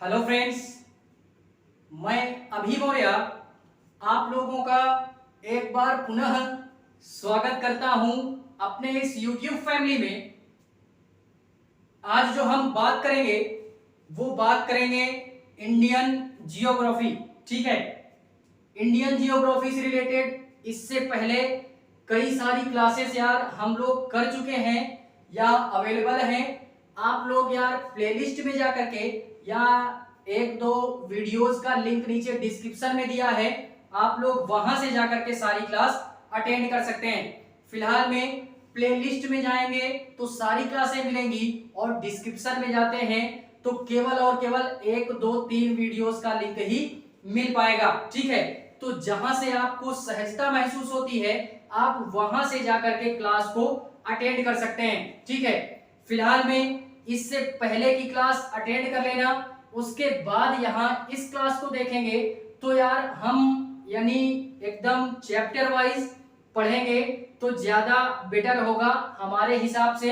Hello friends, मैं अभी मौर्य आप लोगों का एक बार पुनः स्वागत करता हूं अपने इस YouTube फैमिली में। आज जो हम बात करेंगे वो बात करेंगे इंडियन जियोग्राफी। ठीक है, इंडियन जियोग्राफी से रिलेटेड इससे पहले कई सारी क्लासेस यार हम लोग कर चुके हैं या अवेलेबल हैं। आप लोग यार प्लेलिस्ट में जा करके या एक दो वीडियोस का लिंक नीचे डिस्क्रिप्शन में दिया है, आप लोग वहां से जा करके सारी क्लास अटेंड कर सकते हैं। फिलहाल में प्लेलिस्ट में जाएंगे तो सारी क्लासें मिलेंगी और डिस्क्रिप्शन में जाते हैं तो केवल और केवल एक दो तीन वीडियोस का लिंक ही मिल पाएगा। ठीक है, तो जहां से आपको सहजता महसूस होती है आप वहां से जाकर के क्लास को अटेंड कर सकते हैं। ठीक है, फिलहाल में इससे पहले की क्लास अटेंड कर लेना, उसके बाद यहाँ इस क्लास को देखेंगे तो यार हम यानी एकदम चैप्टर वाइज पढ़ेंगे तो ज्यादा बेटर होगा हमारे हिसाब से।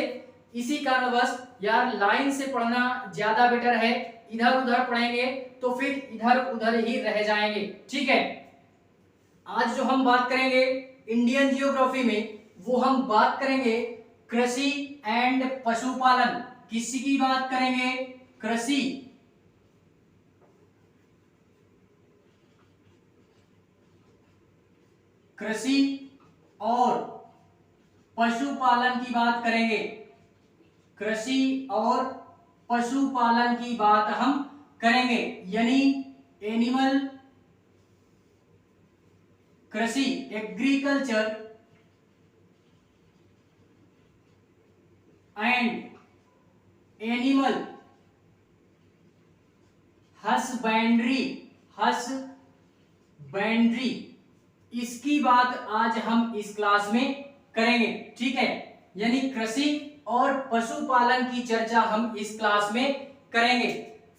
इसी कारणवश यार लाइन से पढ़ना ज्यादा बेटर है, इधर उधर पढ़ेंगे तो फिर इधर उधर ही रह जाएंगे। ठीक है, आज जो हम बात करेंगे इंडियन जियोग्राफी में वो हम बात करेंगे कृषि एंड पशुपालन। किसकी बात करेंगे? कृषि कृषि और पशुपालन की बात करेंगे। कृषि और पशुपालन की बात हम करेंगे, यानी एनिमल कृषि एग्रीकल्चर एंड एनिमल हसबेंड्री इसकी बात आज हम इस क्लास में करेंगे। ठीक है, यानी कृषि और पशुपालन की चर्चा हम इस क्लास में करेंगे।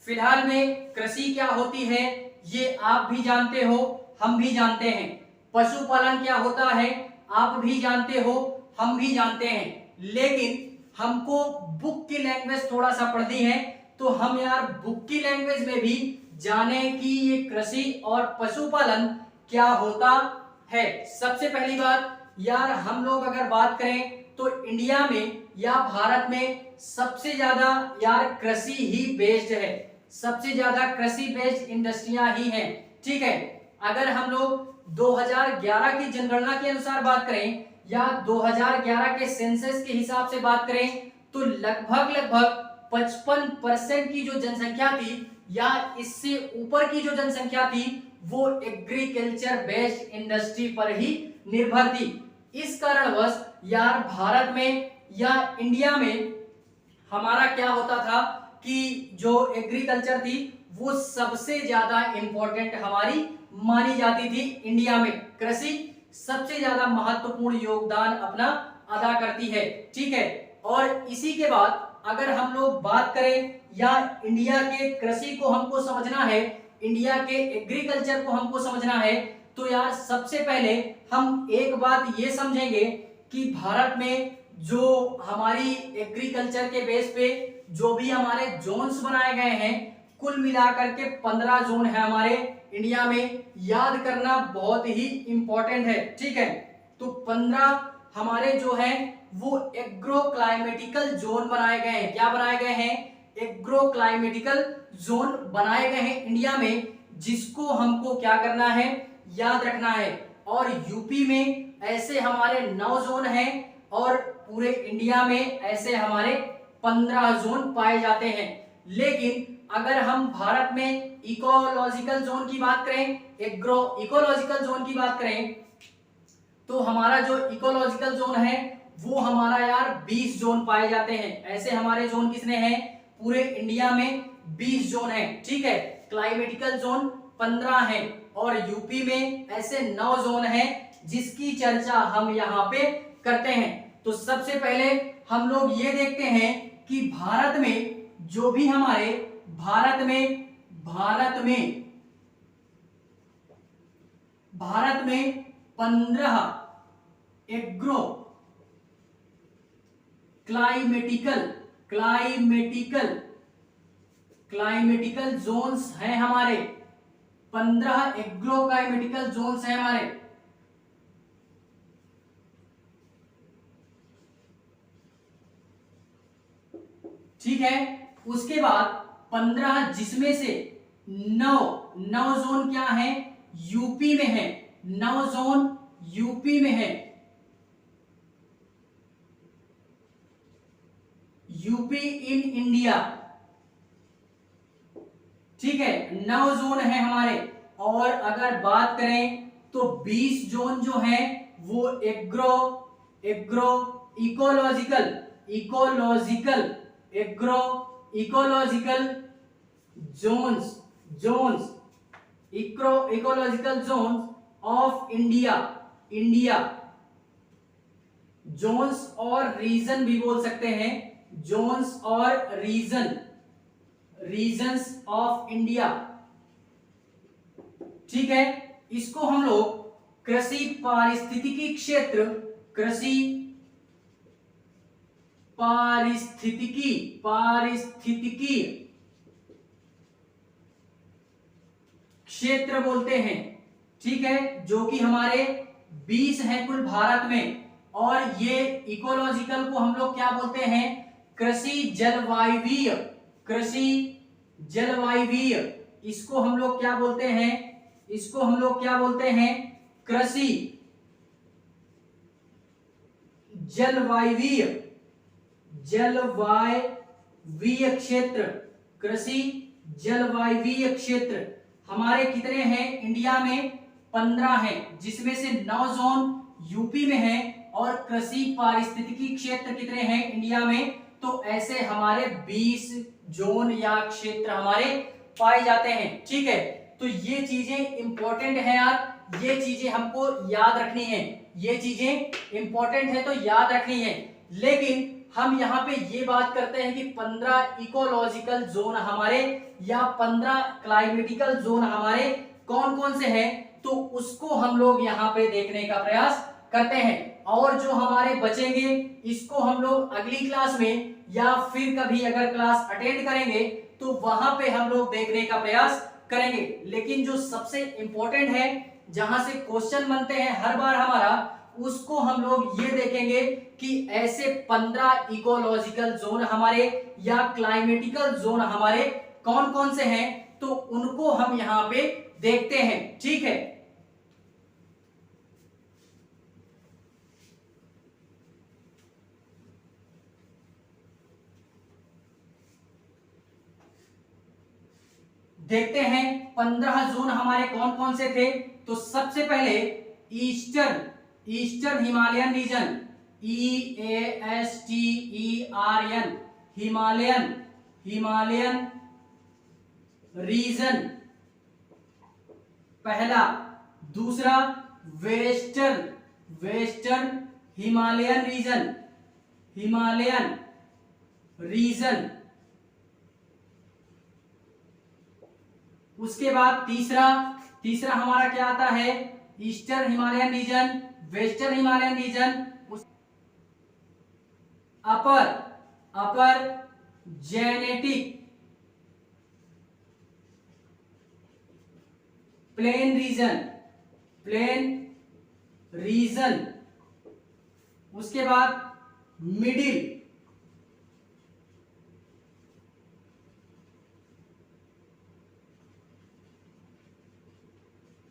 फिलहाल में कृषि क्या होती है ये आप भी जानते हो, हम भी जानते हैं। पशुपालन क्या होता है आप भी जानते हो, हम भी जानते हैं। लेकिन हमको बुक की लैंग्वेज थोड़ा सा पढ़नी है तो हम यार बुक की लैंग्वेज में भी जाने कि ये कृषि और पशुपालन क्या होता है। सबसे पहली बात यार हम लोग अगर बात करें तो इंडिया में या भारत में सबसे ज्यादा यार कृषि ही बेस्ड है, सबसे ज्यादा कृषि बेस्ड इंडस्ट्रियां ही हैं। ठीक है, अगर हम लोग 2011 की जनगणना के अनुसार बात करें या 2011 के सेंसस के हिसाब से बात करें तो लगभग 55% की जो जनसंख्या थी या इससे ऊपर की जो जनसंख्या थी वो एग्रीकल्चर बेस्ड इंडस्ट्री पर ही निर्भर थी। इस कारणवश यार भारत में या इंडिया में हमारा क्या होता था कि जो एग्रीकल्चर थी वो सबसे ज्यादा इंपॉर्टेंट हमारी मानी जाती थी। इंडिया में कृषि सबसे ज्यादा महत्वपूर्ण योगदान अपना अदा करती है। ठीक है, और इसी के बाद अगर हम लोग बात करें या इंडिया के कृषि को हमको समझना है, इंडिया के एग्रीकल्चर को हमको समझना है तो यार सबसे पहले हम एक बात ये समझेंगे कि भारत में जो हमारी एग्रीकल्चर के बेस पे जो भी हमारे जोन्स बनाए गए हैं, कुल मिलाकर के 15 जोन है हमारे इंडिया में। याद करना बहुत ही इंपॉर्टेंट है। ठीक है, तो 15 हमारे जो है वो एग्रो क्लाइमेटिकल जोन बनाए गए हैं। क्या बनाए गए हैं? एग्रो क्लाइमेटिकल जोन बनाए गए हैं इंडिया में, जिसको हमको क्या करना है, याद रखना है। और यूपी में ऐसे हमारे 9 जोन हैं और पूरे इंडिया में ऐसे हमारे 15 जोन पाए जाते हैं। लेकिन अगर हम भारत में इकोलॉजिकल जोन की बात करें, एग्रो इकोलॉजिकल जोन की बात करें तो हमारा जो इकोलॉजिकल जोन है वो हमारा यार 20 जोन पाए जाते हैं। ऐसे हमारे जोन कितने हैं? पूरे इंडिया में 20 जोन है। ठीक है, क्लाइमेटिकल जोन 15 है और यूपी में ऐसे 9 जोन है जिसकी चर्चा हम यहाँ पे करते हैं। तो सबसे पहले हम लोग ये देखते हैं कि भारत में जो भी हमारे भारत में 15 एग्रो क्लाइमेटिकल क्लाइमेटिकल जोन्स हैं हमारे, 15 एग्रो क्लाइमेटिकल जोन्स हैं हमारे। ठीक है, उसके बाद 15 जिसमें से 9 जोन क्या है, यूपी में है, 9 जोन यूपी में है, यूपी इन इंडिया। ठीक है, 9 जोन है हमारे। और अगर बात करें तो 20 जोन जो है वो agro agro ecological ecological agro ecological zones zones ecological zones of India. India zones और रीजन भी बोल सकते हैं, जोन्स और रीजन्स ऑफ इंडिया। ठीक है, इसको हम लोग कृषि पारिस्थितिकी क्षेत्र, कृषि पारिस्थितिकी क्षेत्र बोलते हैं। ठीक है, जो कि हमारे 20 हैं कुल भारत में। और ये इकोलॉजिकल को हम लोग क्या बोलते हैं, कृषि जलवायवीय, कृषि जलवायवीय। इसको हम लोग क्या बोलते हैं, इसको हम लोग क्या बोलते हैं, कृषि जलवायवीय जलवायवीय क्षेत्र, कृषि जलवायवीय क्षेत्र। हमारे कितने हैं इंडिया में, 15 हैं, जिसमें से 9 जोन यूपी में है और कृषि पारिस्थितिकी क्षेत्र कितने हैं इंडिया में, तो ऐसे हमारे 20 जोन या क्षेत्र हमारे पाए जाते हैं। ठीक है, तो ये चीजें इंपॉर्टेंट है यार, ये चीजें हमको याद रखनी है, ये चीजें इंपॉर्टेंट है तो याद रखनी है। लेकिन हम यहाँ पे ये बात करते हैं कि 15 इकोलॉजिकल जोन हमारे या 15 क्लाइमेटिकल जोन हमारे कौन कौन से हैं, तो उसको हम लोग यहाँ पे देखने का प्रयास करते हैं। और जो हमारे बचेंगे इसको हम लोग अगली क्लास में या फिर कभी अगर क्लास अटेंड करेंगे तो वहां पे हम लोग देखने का प्रयास करेंगे। लेकिन जो सबसे इंपॉर्टेंट है, जहां से क्वेश्चन बनते हैं हर बार हमारा, उसको हम लोग ये देखेंगे कि ऐसे 15 इकोलॉजिकल जोन हमारे या क्लाइमेटिकल जोन हमारे कौन कौन से हैं, तो उनको हम यहां पे देखते हैं। ठीक है, देखते हैं 15 जोन हमारे कौन कौन से थे। तो सबसे पहले eastern Himalayan region, EASTERN, Himalayan region पहला। दूसरा वेस्टर्न हिमालयन रीजन। उसके बाद तीसरा हमारा क्या आता है, eastern Himalayan region, western Himalayan region, upper Gangetic plain region. उसके बाद मिडिल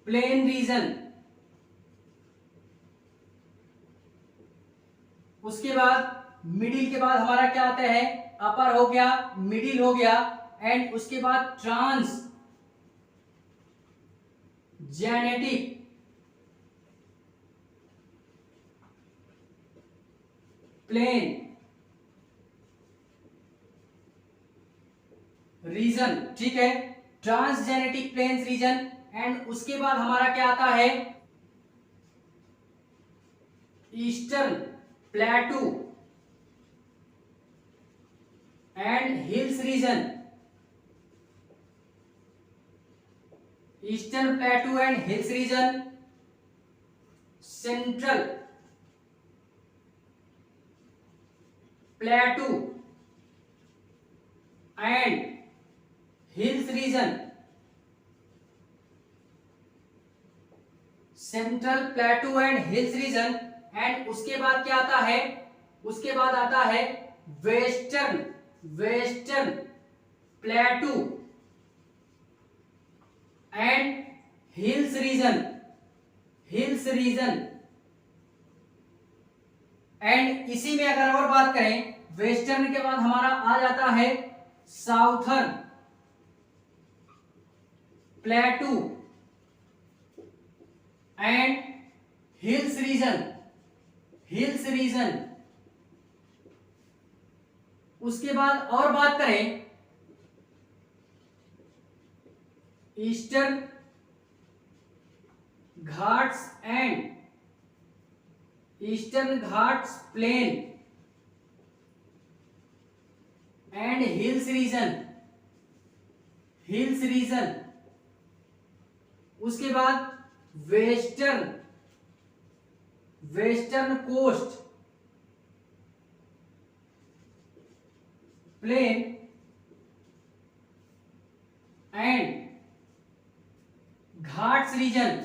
प्लेन रीजन। उसके बाद मिडिल के बाद हमारा क्या आता है, अपर हो गया, मिडिल हो गया, एंड उसके बाद ट्रांस जेनेटिक प्लेन रीजन। ठीक है, ट्रांसजेनेटिक प्लेन्स रीजन। एंड उसके बाद हमारा क्या आता है, eastern plateau and hills region, eastern plateau and hills region, central plateau and region, central plateau and hills region. And उसके बाद क्या आता है, उसके बाद आता है western, western plateau and hills region, hills region. And इसी में अगर और बात करें, वेस्टर्न के बाद हमारा आ जाता है southern plateau and hills region, hills region. उसके बाद और बात करें eastern Ghats and eastern Ghats plain and hills region, hills region. उसके बाद western, western coast plain and Ghats region,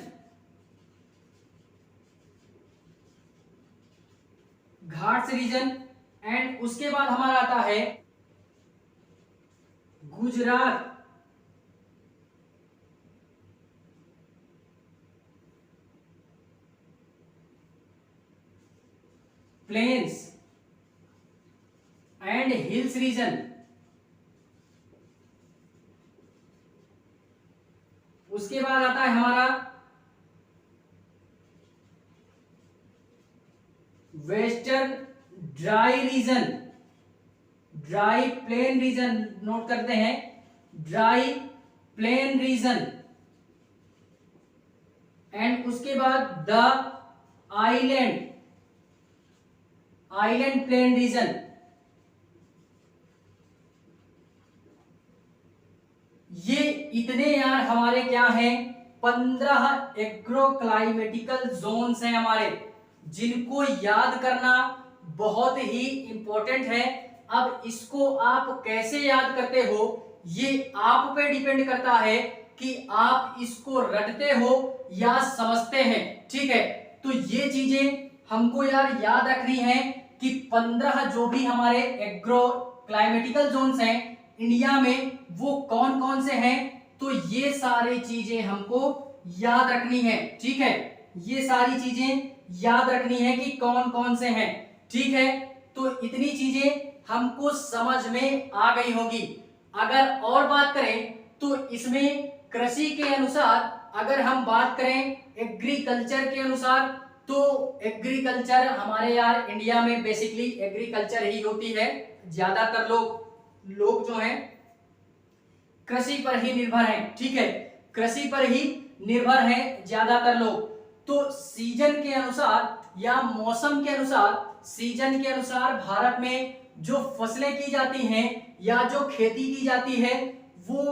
Ghats region. And उसके बाद हमारा आता है Gujarat plains and hills region. उसके बाद आता है हमारा western dry region, dry plain region, note करते हैं ड्राई प्लेन रीजन। एंड उसके बाद the island, island plain region. ये इतने यार हमारे क्या हैं, 15 एग्रो क्लाइमेटिकल जोन्स हैं हमारे, जिनको याद करना बहुत ही इंपॉर्टेंट है। अब इसको आप कैसे याद करते हो ये आप पे डिपेंड करता है कि आप इसको रटते हो या समझते हैं, ठीक है। तो ये चीजें हमको यार याद रखनी है कि 15 जो भी हमारे एग्रो क्लाइमेटिकल जोन्स हैं इंडिया में वो कौन कौन से हैं, तो ये सारी चीजें हमको याद रखनी है, ठीक है। ये सारी चीजें याद रखनी है कि कौन कौन से हैं, ठीक है। तो इतनी चीजें हमको समझ में आ गई होगी। अगर और बात करें तो इसमें कृषि के अनुसार अगर हम बात करें एग्रीकल्चर के अनुसार, तो एग्रीकल्चर हमारे यार इंडिया में बेसिकली एग्रीकल्चर ही होती है। ज्यादातर लोग जो हैं कृषि पर ही निर्भर हैं, ठीक है, कृषि पर ही निर्भर हैं ज्यादातर लोग। तो सीजन के अनुसार या मौसम के अनुसार, सीजन के अनुसार भारत में जो फसलें की जाती हैं या जो खेती की जाती है वो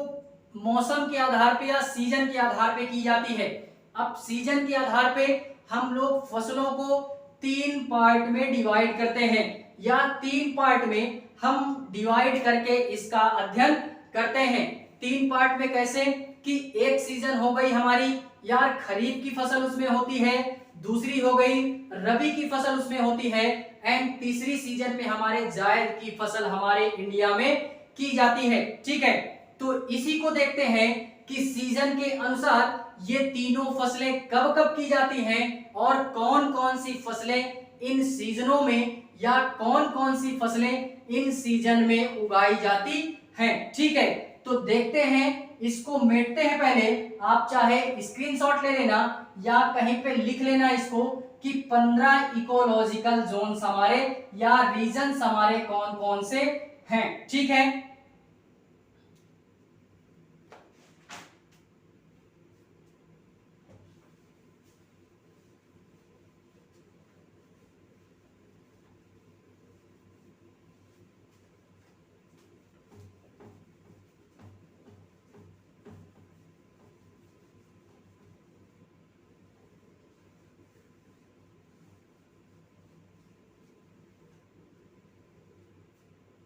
मौसम के आधार पे या सीजन के आधार पे की जाती है। अब सीजन के आधार पे हम लोग फसलों को 3 पार्ट में डिवाइड करते हैं या 3 पार्ट में हम डिवाइड करके इसका अध्ययन करते हैं। 3 पार्ट में कैसे कि एक सीजन हो गई हमारी यार खरीफ की फसल उसमें होती है, दूसरी हो गई रबी की फसल उसमें होती है, एंड तीसरी सीजन में हमारे जायद की फसल हमारे इंडिया में की जाती है, ठीक है। तो इसी को देखते हैं कि सीजन के अनुसार ये तीनों फसलें कब कब की जाती हैं और कौन कौन सी फसलें इन सीजनों में या कौन कौन सी फसलें इन सीजन में उगाई जाती हैं, ठीक है। तो देखते हैं, इसको मेटते हैं। पहले आप चाहे स्क्रीनशॉट ले लेना या कहीं पे लिख लेना इसको कि 15 इकोलॉजिकल जोन्स हमारे या रीजन्स हमारे कौन कौन से हैं, ठीक है।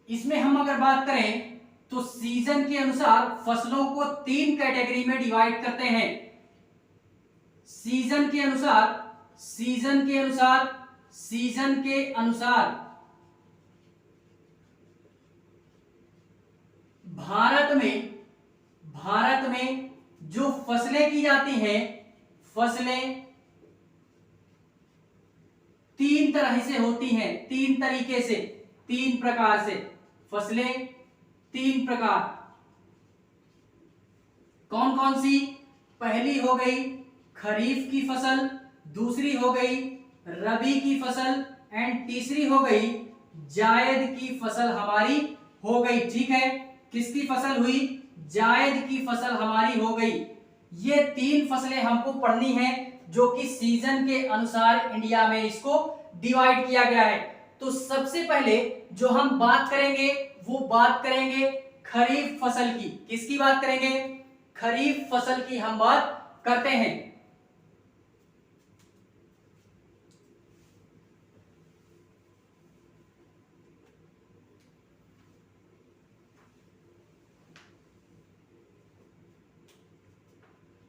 इसमें हम अगर बात करें तो सीजन के अनुसार फसलों को 3 कैटेगरी में डिवाइड करते हैं। सीजन के अनुसार भारत में जो फसलें की जाती हैं, फसलें 3 तरह से होती हैं, 3 तरीके से, 3 प्रकार से। फसलें 3 प्रकार, कौन कौन सी? पहली हो गई खरीफ की फसल, दूसरी हो गई रबी की फसल एंड तीसरी हो गई जायद की फसल हमारी हो गई। ठीक है, किसकी फसल हुई? जायद की फसल हमारी हो गई। ये 3 फसलें हमको पढ़नी है जो कि सीजन के अनुसार इंडिया में इसको डिवाइड किया गया है। तो सबसे पहले जो हम बात करेंगे वो बात करेंगे खरीफ फसल की। किसकी बात करेंगे? खरीफ फसल की हम बात करते हैं।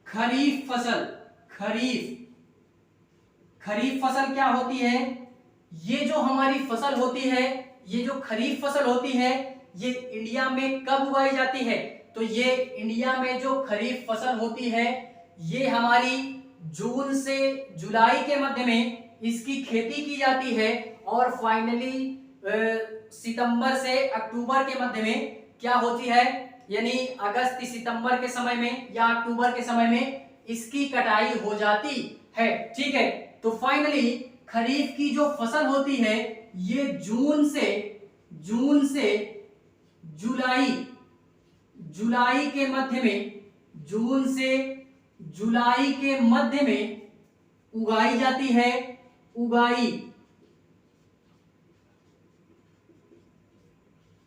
खरीफ फसल, खरीफ फसल क्या होती है? ये जो हमारी फसल होती है, ये जो खरीफ फसल होती है, ये इंडिया में कब उगाई जाती है? तो ये इंडिया में जो खरीफ फसल होती है, ये हमारी जून से जुलाई के मध्य में इसकी खेती की जाती है और फाइनली सितंबर से अक्टूबर के मध्य में क्या होती है, यानी अगस्त सितंबर के समय में या अक्टूबर के समय में इसकी कटाई हो जाती है। ठीक है, तो फाइनली खरीफ की जो फसल होती है ये जून से जुलाई के मध्य में, जून से जुलाई के मध्य में उगाई जाती है।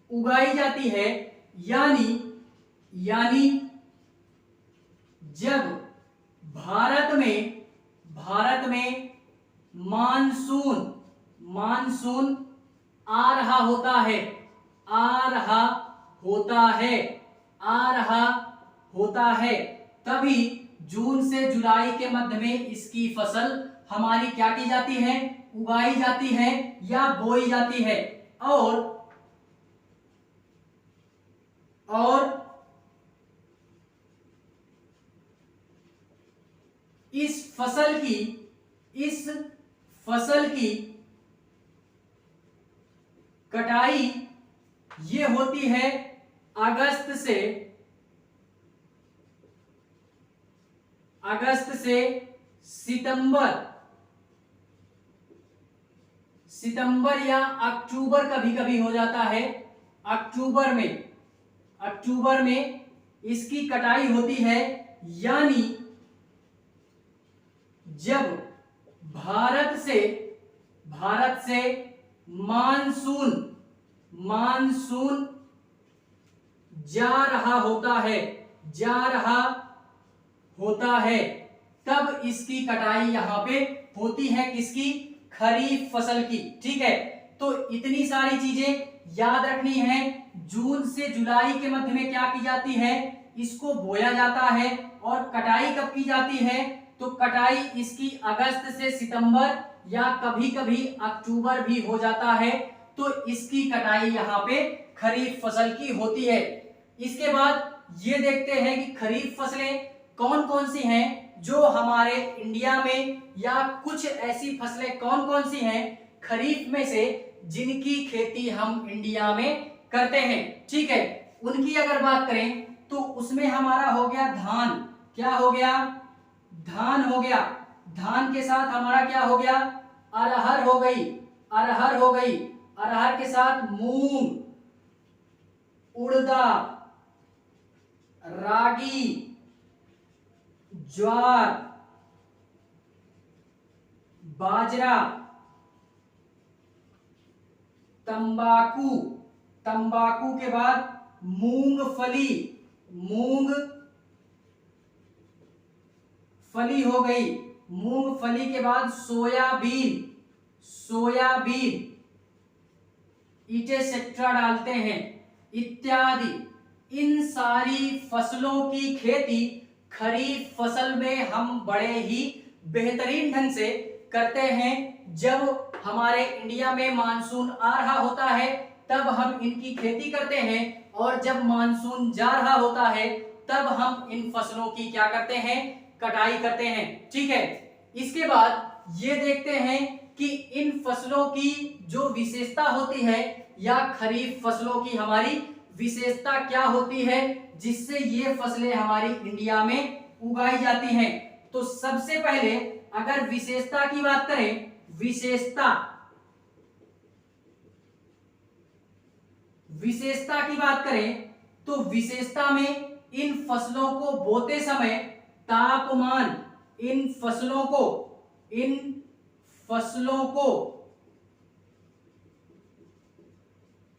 उगाई जाती है, यानी जब भारत में मानसून आ रहा होता है, तभी जून से जुलाई के मध्य में इसकी फसल हमारी क्या की जाती है? उगाई जाती है या बोई जाती है। और इस फसल की कटाई ये होती है अगस्त से सितंबर या अक्टूबर कभी कभी हो जाता है। अक्टूबर में इसकी कटाई होती है, यानी जब भारत से मानसून जा रहा होता है, तब इसकी कटाई यहां पे होती है। किसकी? खरीफ फसल की। ठीक है, तो इतनी सारी चीजें याद रखनी है। जून से जुलाई के मध्य में क्या की जाती है? इसको बोया जाता है। और कटाई कब की जाती है? तो कटाई इसकी अगस्त से सितंबर या कभी कभी अक्टूबर भी हो जाता है। तो इसकी कटाई यहाँ पे खरीफ फसल की होती है। इसके बाद ये देखते हैं कि खरीफ फसलें कौन कौन सी हैं जो हमारे इंडिया में, या कुछ ऐसी फसलें कौन कौन सी हैं खरीफ में से जिनकी खेती हम इंडिया में करते हैं। ठीक है, उनकी अगर बात करें तो उसमें हमारा हो गया धान। क्या हो गया? धान हो गया। धान के साथ हमारा क्या हो गया? अरहर हो गई। अरहर के साथ मूंग, उड़दा, रागी, ज्वार, बाजरा, तंबाकू के बाद मूंगफली हो गई। मूंगफली के बाद सोयाबीन इटेसेट्रा डालते हैं, इत्यादि। इन सारी फसलों की खेती खरीफ फसल में हम बड़े ही बेहतरीन ढंग से करते हैं। जब हमारे इंडिया में मानसून आ रहा होता है तब हम इनकी खेती करते हैं, और जब मानसून जा रहा होता है तब हम इन फसलों की क्या करते हैं, कटाई करते हैं। ठीक है, इसके बाद ये देखते हैं कि इन फसलों की जो विशेषता होती है या खरीफ फसलों की हमारी विशेषता क्या होती है जिससे ये फसलें हमारी इंडिया में उगाई जाती हैं। तो सबसे पहले अगर विशेषता की बात करें, विशेषता की बात करें तो विशेषता में इन फसलों को बोते समय तापमान, इन फसलों को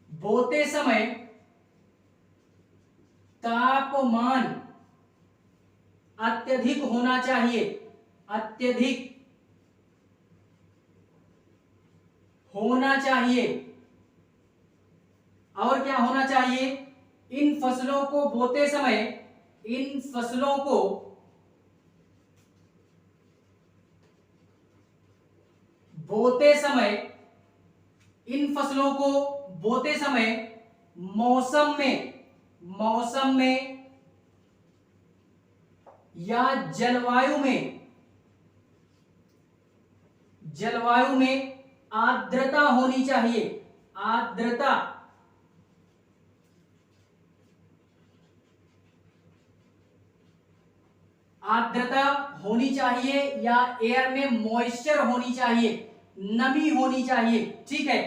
बोते समय तापमान अत्यधिक होना चाहिए, अत्यधिक होना चाहिए। और क्या होना चाहिए, इन फसलों को बोते समय, इन फसलों को बोते समय, इन फसलों को बोते समय मौसम में या जलवायु में आर्द्रता होनी चाहिए, आर्द्रता होनी चाहिए या एयर में मॉइस्चर होनी चाहिए, नमी होनी चाहिए। ठीक है,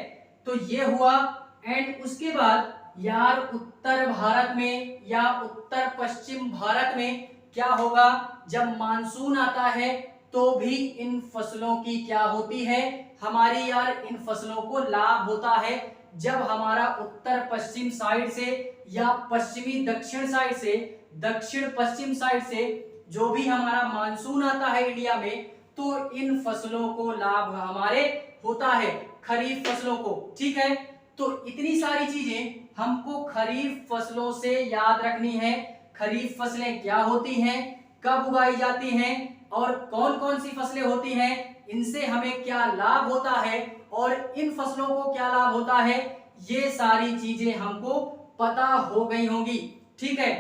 तो ये हुआ। एंड उसके बाद यार उत्तर भारत में या उत्तर पश्चिम भारत में क्या होगा, जब मानसून आता है तो भी इन फसलों की क्या होती है, हमारी यार इन फसलों को लाभ होता है। जब हमारा उत्तर पश्चिम साइड से या पश्चिमी दक्षिण साइड से, दक्षिण पश्चिम साइड से जो भी हमारा मानसून आता है इंडिया में, तो इन फसलों को लाभ हमारे होता है, खरीफ फसलों को। ठीक है, तो इतनी सारी चीजें हमको खरीफ फसलों से याद रखनी है। खरीफ फसलें क्या होती हैं, कब उगाई जाती हैं और कौन कौन सी फसलें होती हैं, इनसे हमें क्या लाभ होता है और इन फसलों को क्या लाभ होता है, ये सारी चीजें हमको पता हो गई होंगी। ठीक है,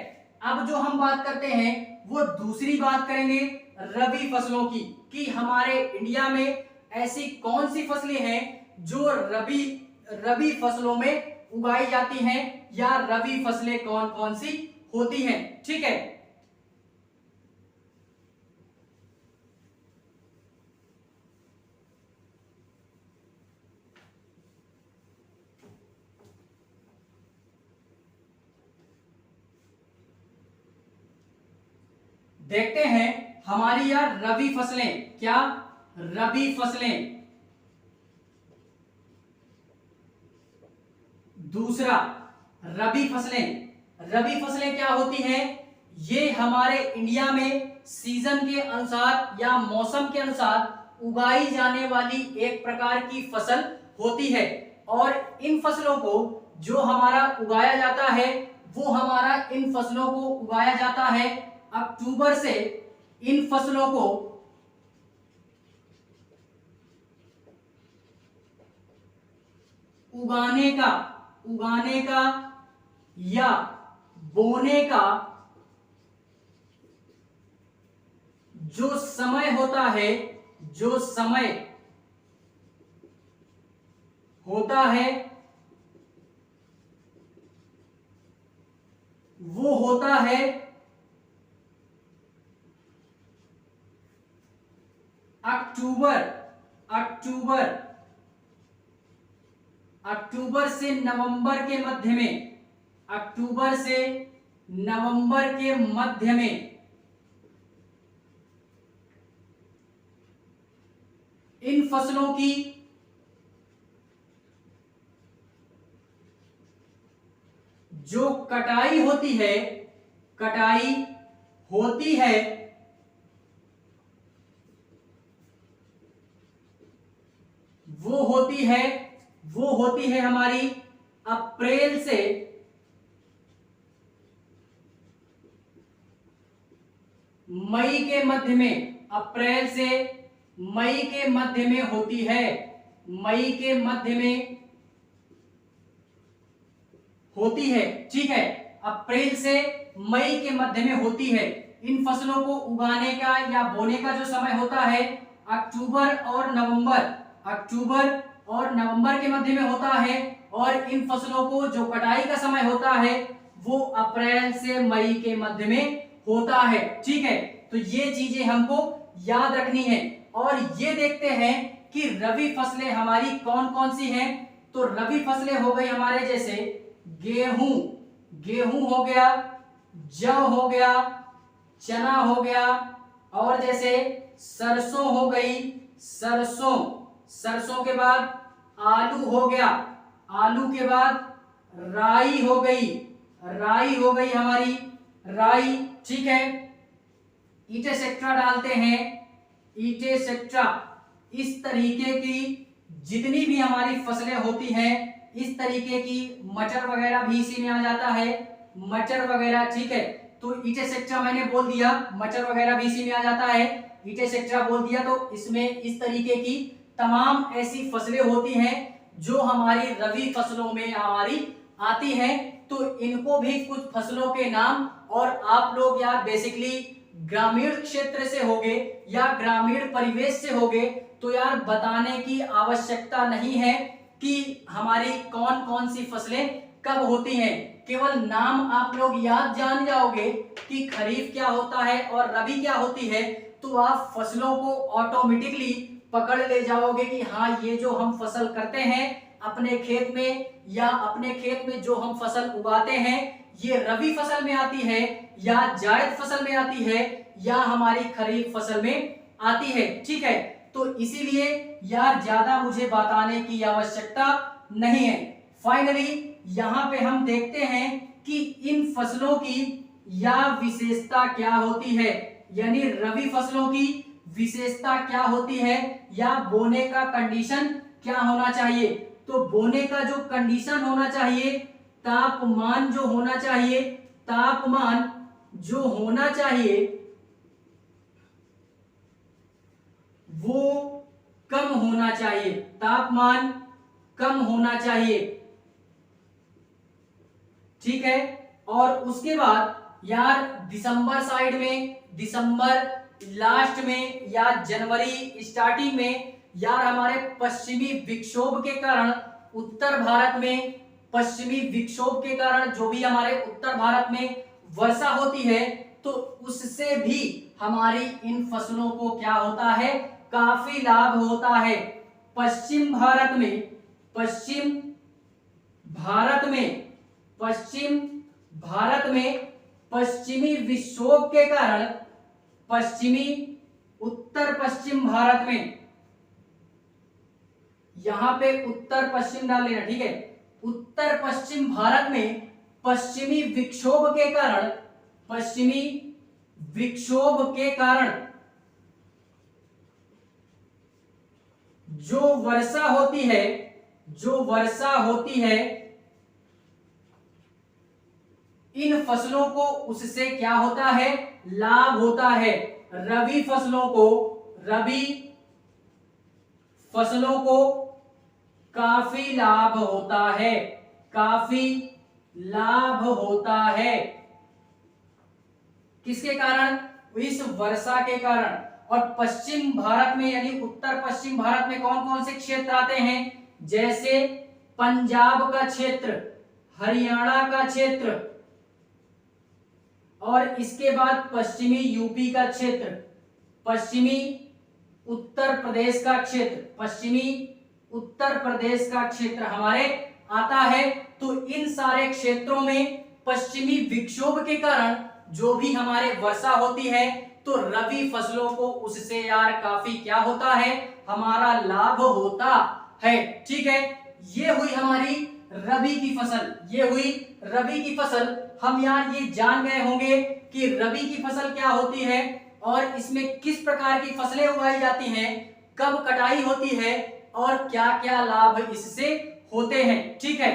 अब जो हम बात करते हैं वो दूसरी बात करेंगे रबी फसलों की, कि हमारे इंडिया में ऐसी कौन सी फसलें हैं जो रबी फसलों में उगाई जाती हैं, या रबी फसलें कौन कौन सी होती हैं। ठीक है, देखते हैं हमारी यार रबी फसलें, क्या रबी फसलें। दूसरा रबी फसलें क्या होती हैं, ये हमारे इंडिया में सीजन के अनुसार या मौसम के अनुसार उगाई जाने वाली एक प्रकार की फसल होती है। और इन फसलों को जो हमारा उगाया जाता है वो हमारा इन फसलों को उगाया जाता है अक्टूबर से। इन फसलों को उगाने का या बोने का जो समय होता है, वो होता है अक्टूबर से नवंबर के मध्य में, अक्टूबर से नवंबर के मध्य में। इन फसलों की जो कटाई होती है वो होती है हमारी अप्रैल से मई के मध्य में, अप्रैल से मई के मध्य में होती है, मई के मध्य में होती है, ठीक है, अप्रैल से मई के मध्य में होती है। इन फसलों को उगाने का या बोने का जो समय होता है अक्टूबर और नवंबर, अक्टूबर और नवंबर के मध्य में होता है, और इन फसलों को जो कटाई का समय होता है वो अप्रैल से मई के मध्य में होता है, ठीक है। तो ये चीजें हमको याद रखनी है। और ये देखते हैं कि रबी फसलें हमारी कौन कौन सी हैं। तो रबी फसलें हो गई हमारे जैसे गेहूं, गेहूं हो गया, जौ हो गया, चना हो गया, और जैसे सरसों हो गई, सरसों, सरसों के बाद आलू हो गया, आलू के बाद राई हो गई, राई हो गई हमारी, राई, ठीक है। ईटे सेक्ट्रा डालते हैं, ईटे सेक्ट्रा, इस तरीके की जितनी भी हमारी फसलें होती हैं, इस तरीके की, मटर वगैरह भी इसी में आ जाता है, मटर वगैरह, ठीक है। तो ईटे सेक्ट्रा मैंने बोल दिया, मटर वगैरह भी इसी में आ जाता है, ईटे सेक्ट्रा बोल दिया। तो इसमें इस तरीके की तमाम ऐसी फसलें होती हैं जो हमारी रबी फसलों में हमारी आती हैं। तो इनको भी कुछ फसलों के नाम, और आप लोग यार बेसिकली ग्रामीण क्षेत्र से होगे या ग्रामीण परिवेश से होगे, तो यार बताने की आवश्यकता नहीं है कि हमारी कौन कौन सी फसलें कब होती हैं। केवल नाम आप लोग याद जान जाओगे कि खरीफ क्या होता है और रबी क्या होती है, तो आप फसलों को ऑटोमेटिकली पकड़ ले जाओगे कि हाँ, ये जो हम फसल करते हैं अपने खेत में, या अपने खेत में जो हम फसल उगाते हैं, ये रबी फसल में आती है या जायद फसल में आती है या हमारी खरीफ फसल में आती है, ठीक है। तो इसीलिए यार ज्यादा मुझे बताने की आवश्यकता नहीं है। फाइनली यहाँ पे हम देखते हैं कि इन फसलों की या विशेषता क्या होती है, यानी रबी फसलों की विशेषता क्या होती है, या बोने का कंडीशन क्या होना चाहिए। तो बोने का जो कंडीशन होना चाहिए, तापमान जो होना चाहिए, तापमान जो होना चाहिए वो कम होना चाहिए, तापमान कम होना चाहिए, ठीक है। और उसके बाद यार दिसंबर साइड में, दिसंबर लास्ट में या जनवरी स्टार्टिंग में यार हमारे पश्चिमी विक्षोभ के कारण उत्तर भारत में, पश्चिमी विक्षोभ के कारण जो भी हमारे उत्तर भारत में वर्षा होती है, तो उससे भी हमारी इन फसलों को क्या होता है, काफी लाभ होता है। पश्चिम भारत में, पश्चिम भारत में, पश्चिम भारत में पश्चिमी विक्षोभ के कारण, पश्चिमी उत्तर पश्चिम भारत में, यहां पे उत्तर पश्चिम डाल लेना, ठीक है। उत्तर पश्चिम भारत में पश्चिमी विक्षोभ के कारण, पश्चिमी विक्षोभ के कारण जो वर्षा होती है, जो वर्षा होती है, इन फसलों को उससे क्या होता है, लाभ होता है। रबी फसलों को, रबी फसलों को काफी लाभ होता है, काफी लाभ होता है। किसके कारण, इस वर्षा के कारण। और पश्चिम भारत में यानी उत्तर पश्चिम भारत में कौन कौन से क्षेत्र आते हैं, जैसे पंजाब का क्षेत्र, हरियाणा का क्षेत्र, और इसके बाद पश्चिमी यूपी का क्षेत्र, पश्चिमी उत्तर प्रदेश का क्षेत्र, पश्चिमी उत्तर प्रदेश का क्षेत्र हमारे आता है। तो इन सारे क्षेत्रों में पश्चिमी विक्षोभ के कारण जो भी हमारे वर्षा होती है, तो रबी फसलों को उससे यार काफी क्या होता है, हमारा लाभ होता है, ठीक है। ये हुई हमारी रबी की फसल, ये हुई रबी की फसल। हम यार ये जान गए होंगे कि रबी की फसल क्या होती है और इसमें किस प्रकार की फसलें उगाई जाती हैं, कब कटाई होती है और क्या क्या लाभ इससे होते हैं, ठीक है।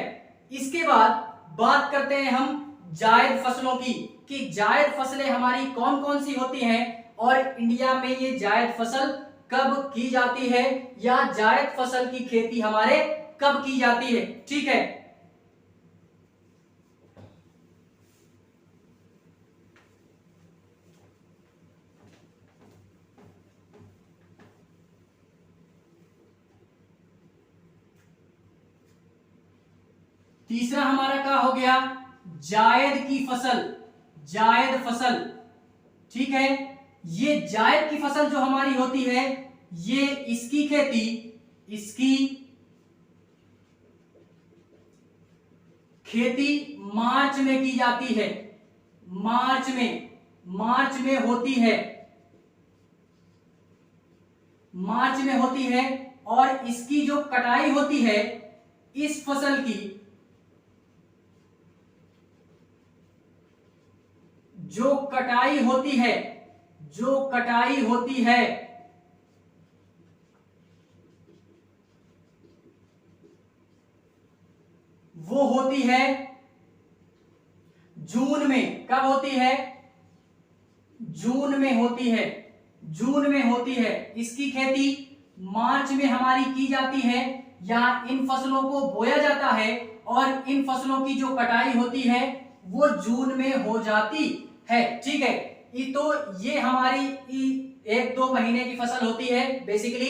इसके बाद बात करते हैं हम जायद फसलों की कि जायद फसलें हमारी कौन कौन सी होती हैं और इंडिया में ये जायद फसल कब की जाती है या जायद फसल की खेती हमारे कब की जाती है। ठीक है, तीसरा हमारा क्या हो गया, जायद की फसल, जायद फसल। ठीक है, ये जायद की फसल जो हमारी होती है ये इसकी खेती, इसकी खेती मार्च में की जाती है, मार्च में होती है, मार्च में होती है। और इसकी जो कटाई होती है इस फसल की, जो कटाई होती है, जो कटाई होती है वो होती है जून में। कब होती है, जून में होती है, जून में होती है। इसकी खेती मार्च में हमारी की जाती है या इन फसलों को बोया जाता है और इन फसलों की जो कटाई होती है वो जून में हो जाती है। ठीक है, तो ये हमारी 1-2 महीने की फसल होती है, बेसिकली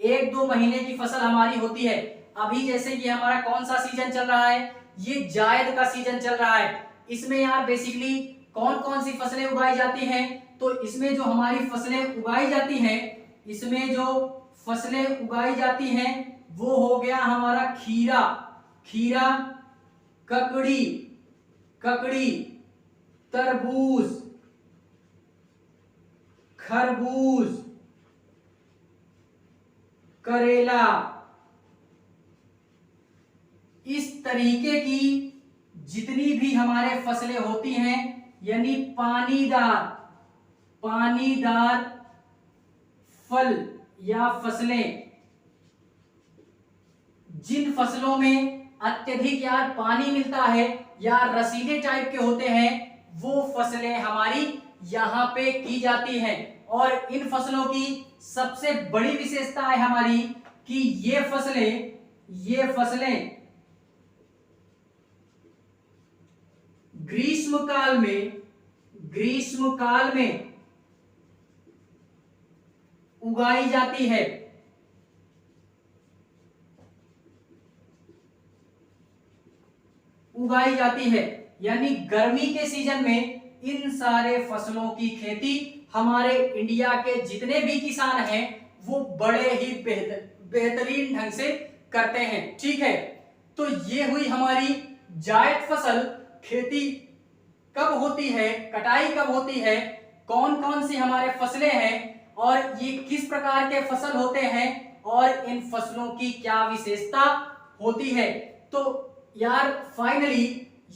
1-2 महीने की फसल हमारी होती है। अभी जैसे कि हमारा कौन सा सीजन चल रहा है, ये जायद का सीजन चल रहा है। इसमें यार बेसिकली कौन कौन सी फसलें उगाई जाती हैं, तो इसमें जो हमारी फसलें उगाई जाती हैं, इसमें जो फसलें उगाई जाती हैं वो हो गया हमारा खीरा, खीरा, ककड़ी, ककड़ी, तरबूज, खरबूज, करेला। इस तरीके की जितनी भी हमारे फसलें होती हैं, यानी पानीदार, पानीदार फल या फसलें, जिन फसलों में अत्यधिक यार पानी मिलता है या रसीले टाइप के होते हैं वो फसलें हमारी यहाँ पे की जाती हैं। और इन फसलों की सबसे बड़ी विशेषता है हमारी कि ये फसलें ग्रीष्म काल में उगाई जाती है। उगाई जाती है, यानी गर्मी के सीजन में इन सारे फसलों की खेती हमारे इंडिया के जितने भी किसान हैं वो बड़े ही बेहतरीन ढंग से करते हैं। ठीक है, तो ये हुई हमारी जायद फसल। खेती कब होती है, कटाई कब होती है, कौन कौन सी हमारे फसलें हैं और ये किस प्रकार के फसल होते हैं और इन फसलों की क्या विशेषता होती है। तो यार फाइनली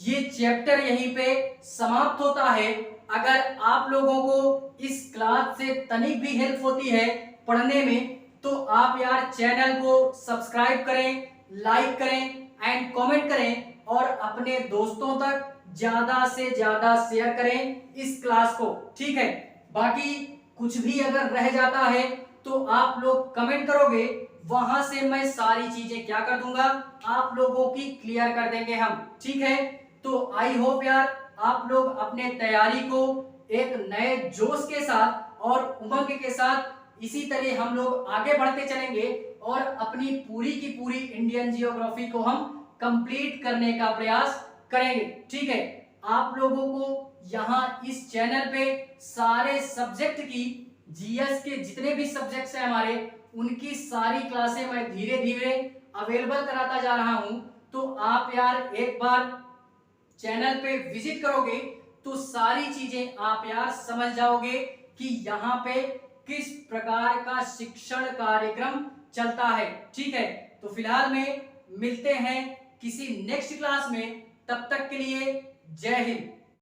ये चैप्टर यहीं पे समाप्त होता है। अगर आप लोगों को इस क्लास से तनिक भी हेल्प होती है पढ़ने में तो आप यार चैनल को सब्सक्राइब करें, लाइक करें एंड कमेंट करें और अपने दोस्तों तक ज्यादा से ज्यादा शेयर करें इस क्लास को। ठीक है, बाकी कुछ भी अगर रह जाता है तो आप लोग कमेंट करोगे, वहां से मैं सारी चीजें क्या कर दूंगा, आप लोगों की क्लियर कर देंगे हम। ठीक है, तो आई होप यार आप लोग अपने तैयारी को एक नए जोश के साथ और उमंग के साथ इसी तरह हम लोग आगे बढ़ते चलेंगे और अपनी पूरी की पूरी इंडियन जियोग्राफी को हम कंप्लीट करने का प्रयास करेंगे। ठीक है, आप लोगों को यहाँ इस चैनल पे सारे सब्जेक्ट की, जीएस के जितने भी सब्जेक्ट्स हैं हमारे, उनकी सारी क्लासें मैं धीरे धीरे अवेलेबल कराता जा रहा हूं। तो आप यार एक बार चैनल पे विजिट करोगे तो सारी चीजें आप यार समझ जाओगे कि यहाँ पे किस प्रकार का शिक्षण कार्यक्रम चलता है। ठीक है, तो फिलहाल में मिलते हैं किसी नेक्स्ट क्लास में, तब तक के लिए जय हिंद।